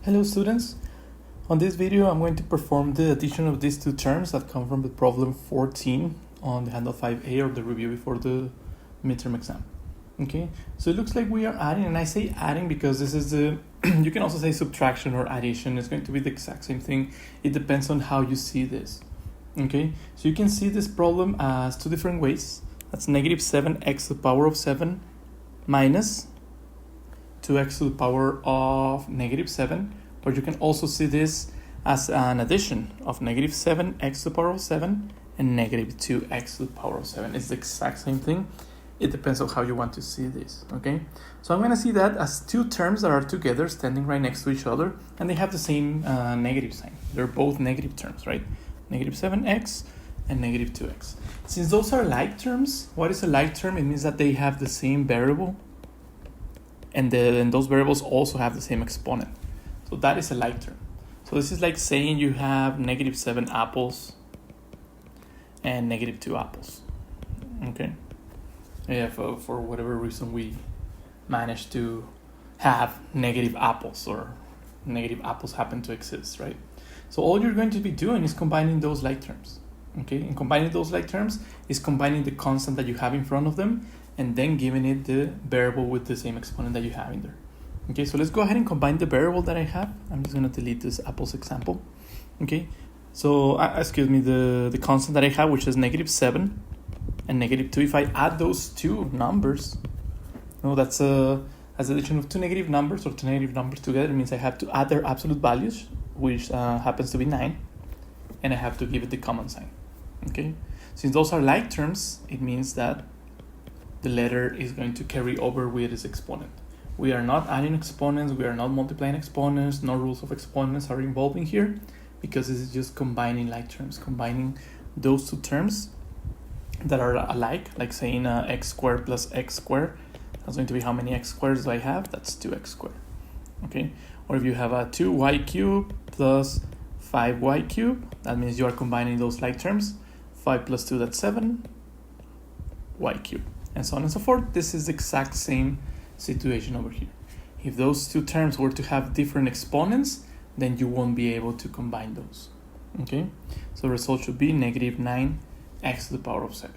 Hello students, on this video I'm going to perform the addition of these two terms that come from the problem 14 on the Handout 5A or the review before the midterm exam. Okay, so it looks like we are adding, and I say adding because this is the, you can also say subtraction or addition. It's going to be the exact same thing. It depends on how you see this. Okay, so you can see this problem as two different ways. That's negative 7x to the power of 7 minus 2x to the power of negative 7, or you can also see this as an addition of negative 7x to the power of 7 and negative 2x to the power of 7. It's the exact same thing. It depends on how you want to see this, okay? So I'm going to see that as two terms that are together, standing right next to each other, and they have the same negative sign. They're both negative terms, right? Negative 7x and negative 2x. Since those are like terms, what is a like term? It means that they have the same variable, and those variables also have the same exponent. So that is a like term. So this is like saying you have negative 7 apples and negative 2 apples. Okay. Yeah, for whatever reason we managed to have negative apples, or negative apples happen to exist, right? So all you're going to be doing is combining those like terms. Okay, and combining those like terms is combining the constant that you have in front of them and then giving it the variable with the same exponent that you have in there. Okay, so let's go ahead and combine the variable that I have. I'm just going to delete this apples example. Okay, so excuse me, the constant that I have, which is negative 7 and negative 2. If I add those two numbers, that's as addition of two negative numbers or two negative numbers together. It means I have to add their absolute values, which happens to be 9, and I have to give it the common sign. Okay, since those are like terms, it means that the letter is going to carry over with its exponent. We are not adding exponents, we are not multiplying exponents, no rules of exponents are involved in here, because this is just combining like terms, combining those two terms that are alike, like saying x squared plus x squared. That's going to be how many x squares do I have? That's 2x squared. Okay, or if you have a 2y cubed plus 5y cubed, that means you are combining those like terms. 5 plus 2, that's 7, y cubed, and so on and so forth. This is the exact same situation over here. If those two terms were to have different exponents, then you won't be able to combine those. Okay, so the result should be negative 9x to the power of 7.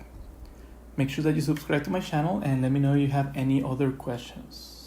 Make sure that you subscribe to my channel and let me know if you have any other questions.